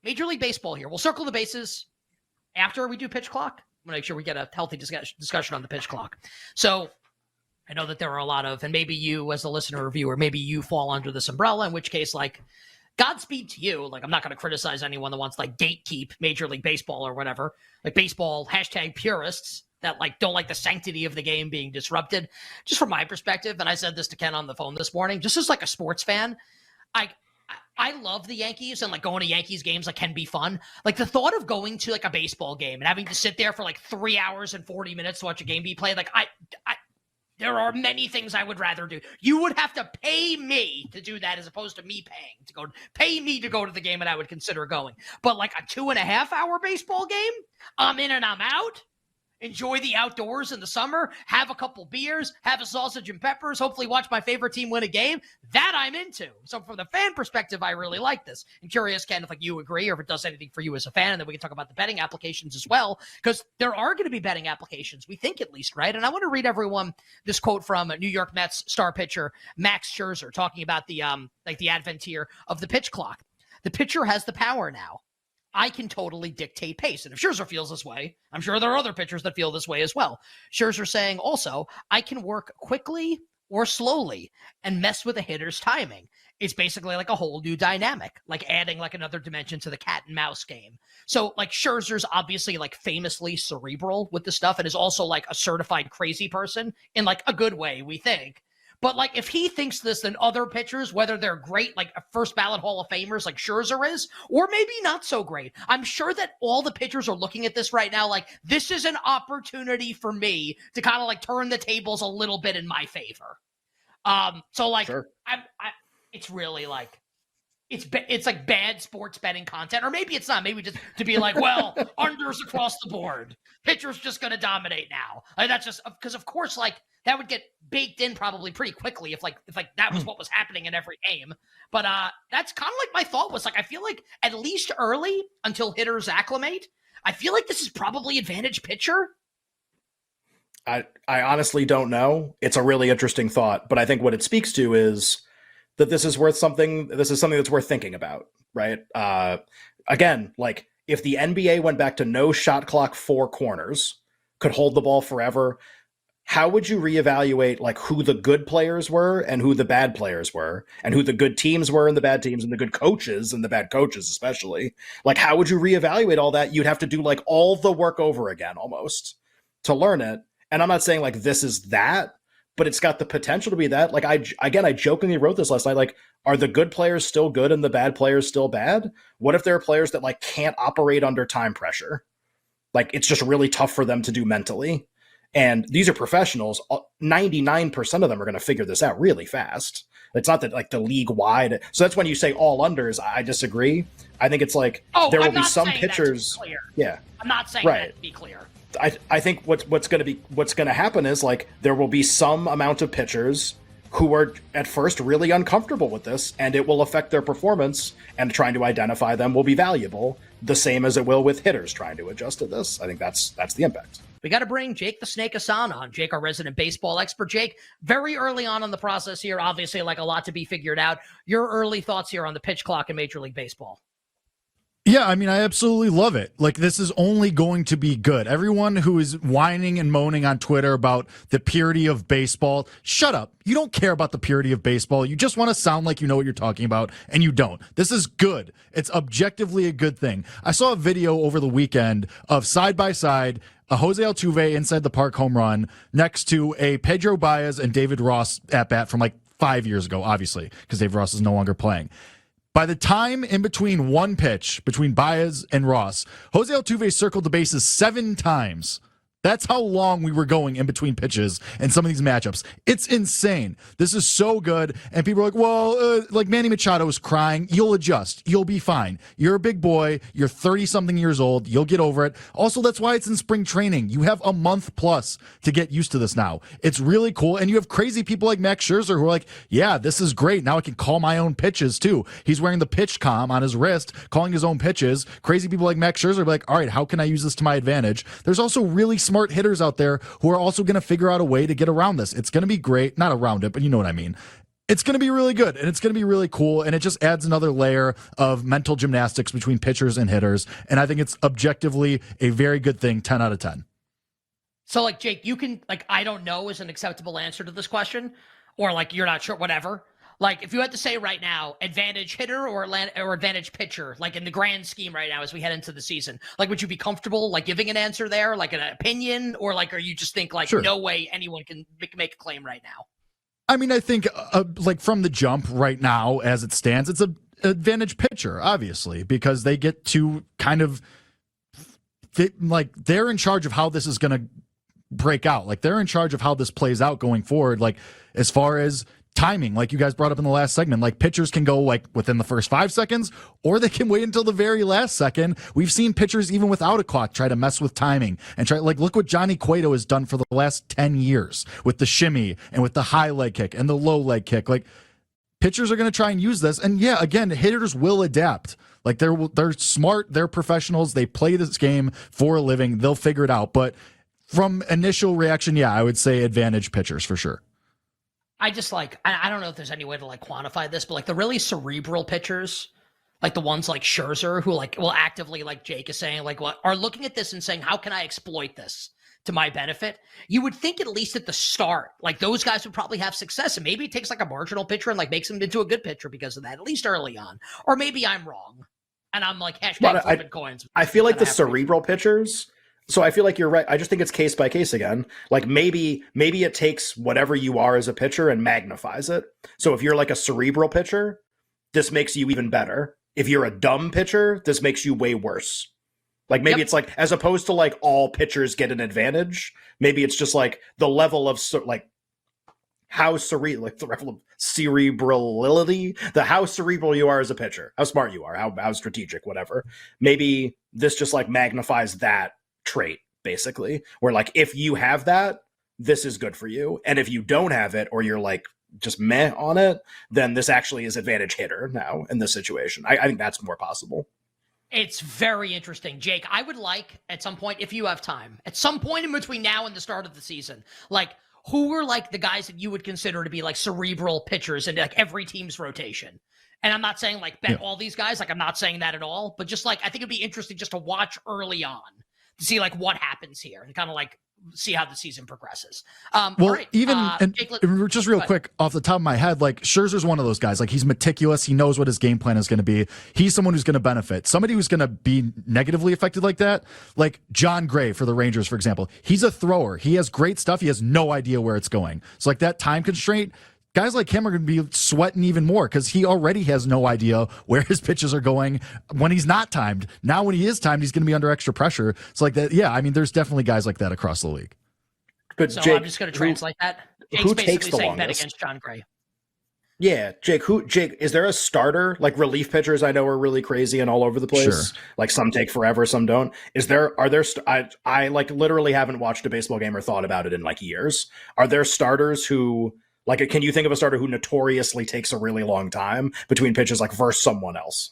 Major League Baseball here. We'll circle the bases after we do pitch clock. I'm going to make sure we get a healthy discussion on the pitch clock. So I know that there are a lot of, and maybe you as a listener or viewer, maybe you fall under this umbrella, in which case, like, Godspeed to you. Like, I'm not going to criticize anyone that wants, like, gatekeep Major League Baseball or whatever. Like, baseball, #purists that, like, don't like the sanctity of the game being disrupted. Just from my perspective, and I said this to Ken on the phone this morning, just as, like, a sports fan, I love the Yankees, and, like, going to Yankees games, like, can be fun. Like, the thought of going to, like, a baseball game and having to sit there for, like, 3 hours and 40 minutes to watch a game be played, like, there are many things I would rather do. You would have to pay me to do that as opposed to me pay me to go to the game, and I would consider going. But like a 2.5 hour baseball game, I'm in and I'm out. Enjoy the outdoors in the summer, have a couple beers, have a sausage and peppers, hopefully watch my favorite team win a game. That I'm into. So from the fan perspective, I really like this. I'm curious, Ken, if like you agree or if it does anything for you as a fan, and then we can talk about the betting applications as well, because there are going to be betting applications, we think at least, right? And I want to read everyone this quote from New York Mets star pitcher Max Scherzer talking about the the advent here of the pitch clock. The pitcher has the power now. I can totally dictate pace. And if Scherzer feels this way, I'm sure there are other pitchers that feel this way as well. Scherzer saying also, I can work quickly or slowly and mess with a hitter's timing. It's basically like a whole new dynamic, like adding like another dimension to the cat and mouse game. So like Scherzer's obviously like famously cerebral with the stuff and is also like a certified crazy person in like a good way, we think. But, like, if he thinks this, then other pitchers, whether they're great, like first ballot Hall of Famers like Scherzer is, or maybe not so great, I'm sure that all the pitchers are looking at this right now like, this is an opportunity for me to kind of, like, turn the tables a little bit in my favor. So, like, sure. It's really, like, it's like bad sports betting content, or maybe it's not. Maybe just to be like, well, unders across the board. Pitcher's just going to dominate now. Like, that's just because, of course, like, that would get baked in probably pretty quickly if that was what was happening in every game. But that's kind of like my thought was like, I feel like at least early until hitters acclimate, I feel like this is probably advantage pitcher. I honestly don't know. It's a really interesting thought, but I think what it speaks to is that this is something that's worth thinking about, right? Again, like if the NBA went back to no shot clock 4 corners, could hold the ball forever, how would you reevaluate like who the good players were and who the bad players were and who the good teams were and the bad teams and the good coaches and the bad coaches especially? Like, how would you reevaluate all that? You'd have to do like all the work over again almost to learn it. And I'm not saying like this is that, but it's got the potential to be that. Like I jokingly wrote this last night, like, are the good players still good and the bad players still bad? What if there are players that like can't operate under time pressure? Like it's just really tough for them to do mentally. And these are professionals. 99% of them are going to figure this out really fast. It's not that like the league wide. So that's when you say all unders. I disagree. I think it's like there will be some pitchers. Yeah, I'm not saying that to be clear. I think what's going to happen is like there will be some amount of pitchers who are at first really uncomfortable with this, and it will affect their performance. And trying to identify them will be valuable, the same as it will with hitters trying to adjust to this. I think that's the impact. We got to bring Jake the Snake Hassan on. Jake, our resident baseball expert. Jake, very early on in the process here, obviously like a lot to be figured out. Your early thoughts here on the pitch clock in Major League Baseball. Yeah, I mean, I absolutely love it. Like, this is only going to be good. Everyone who is whining and moaning on Twitter about the purity of baseball, shut up. You don't care about the purity of baseball. You just want to sound like you know what you're talking about, and you don't. This is good. It's objectively a good thing. I saw a video over the weekend of side-by-side a Jose Altuve inside the park home run next to a Pedro Baez and David Ross at-bat from like 5 years ago, obviously, because David Ross is no longer playing. By the time in between one pitch, between Baez and Ross, Jose Altuve circled the bases 7 times. That's how long we were going in between pitches in some of these matchups. It's insane. This is so good. And people are like, well, like Manny Machado is crying. You'll adjust. You'll be fine. You're a big boy. You're 30-something years old. You'll get over it. Also, that's why it's in spring training. You have a month plus to get used to this now. It's really cool. And you have crazy people like Max Scherzer who are like, yeah, this is great. Now I can call my own pitches too. He's wearing the pitch comm on his wrist, calling his own pitches. Crazy people like Max Scherzer are like, all right, how can I use this to my advantage? There's also really smart hitters out there who are also going to figure out a way to get around this. It's going to be great. Not around it, but you know what I mean. It's going to be really good, and it's going to be really cool, and it just adds another layer of mental gymnastics between pitchers and hitters, and I think it's objectively a very good thing, 10 out of 10. So, like, Jake, you can, like, I don't know is an acceptable answer to this question, or, like, you're not sure, whatever. Like, if you had to say right now, advantage hitter or advantage pitcher, like, in the grand scheme right now as we head into the season, like, would you be comfortable, like, giving an answer there, like, an opinion, or, like, or you just think, like, Sure. no way anyone can make a claim right now? I mean, I think like from the jump right now as it stands, it's an advantage pitcher, obviously, because they get to kind of they're in charge of how this is going to break out. Like they're in charge of how this plays out going forward. Like as far as timing, like you guys brought up in the last segment, like pitchers can go like within the first 5 seconds, or they can wait until the very last second. We've seen pitchers even without a clock try to mess with timing and try, like, look what Johnny Cueto has done for the last 10 years with the shimmy and with the high leg kick and the low leg kick. Like pitchers are going to try and use this. And yeah, again, hitters will adapt. Like they're smart. They're professionals. They play this game for a living. They'll figure it out. But from initial reaction, yeah, I would say advantage pitchers for sure. I just like, I don't know if there's any way to like quantify this, but like the really cerebral pitchers, like the ones like Scherzer who like will actively, like Jake is saying, like what are looking at this and saying, how can I exploit this to my benefit? You would think at least at the start, like those guys would probably have success, and maybe it takes like a marginal pitcher and like makes him into a good pitcher because of that, at least early on. Or maybe I'm wrong and I'm like hashtag flipping coins. I feel like the cerebral pitchers. So I feel like you're right. I just think it's case by case again. Like maybe it takes whatever you are as a pitcher and magnifies it. So if you're like a cerebral pitcher, this makes you even better. If you're a dumb pitcher, this makes you way worse. Like maybe it's like, as opposed to like all pitchers get an advantage, maybe it's just like the level of like how cerebral, like the level of cerebrality, how cerebral you are as a pitcher, how smart you are, how strategic, whatever. Maybe this just like magnifies that trait, basically, where like if you have that, this is good for you, and if you don't have it or you're like just meh on it, then this actually is advantage hitter now in this situation. I think that's more possible. It's very interesting, Jake. I would like at some point, if you have time, at some point in between now and the start of the season, like who were like the guys that you would consider to be like cerebral pitchers in like every team's rotation. And I'm not saying like bet all these guys, like I'm not saying that at all, but just like I think it'd be interesting just to watch early on to see like what happens here and kind of like see how the season progresses. Well, right. even and Jake, just real quick off the top of my head, like Scherzer's one of those guys. Like he's meticulous. He knows what his game plan is going to be. He's someone who's going to benefit. Somebody who's going to be negatively affected like that, like John Gray for the Rangers, for example. He's a thrower. He has great stuff. He has no idea where it's going. So like that time constraint, guys like him are going to be sweating even more because he already has no idea where his pitches are going when he's not timed. Now, when he is timed, he's going to be under extra pressure. It's like that. Yeah, I mean, there's definitely guys like that across the league. But so Jake, I'm just going to translate that. Jake's who basically takes the saying bet longest? against John Gray. Yeah, Jake, is there a starter? Like relief pitchers I know are really crazy and all over the place. Sure. Like some take forever, some don't. I like literally haven't watched a baseball game or thought about it in like years. Are there starters who, like, can you think of a starter who notoriously takes a really long time between pitches, like versus someone else?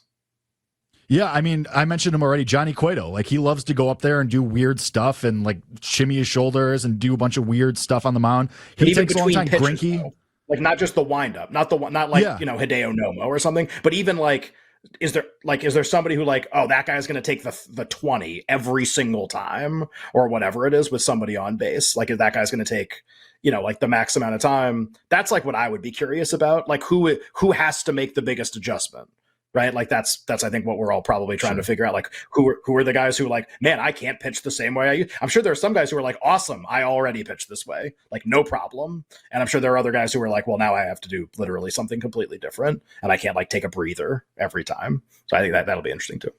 Yeah, I mean, I mentioned him already, Johnny Cueto. Like, he loves to go up there and do weird stuff and, like, shimmy his shoulders and do a bunch of weird stuff on the mound. He Even takes a long between time. pitches, Greinke. though. Like, not just the windup, not like Hideo Nomo or something, but even, like, is there somebody who, like, oh, that guy's going to take the 20 every single time or whatever it is with somebody on base? Like, if that guy's going to take, like the max amount of time, that's like what I would be curious about. Like who has to make the biggest adjustment, right? Like that's I think what we're all probably trying to figure out. Like who are the guys who like, man, I can't pitch the same way I'm sure there are some guys who are like, awesome, I already pitch this way, like no problem. And I'm sure there are other guys who are like, well, now I have to do literally something completely different and I can't like take a breather every time. So I think that'll be interesting too.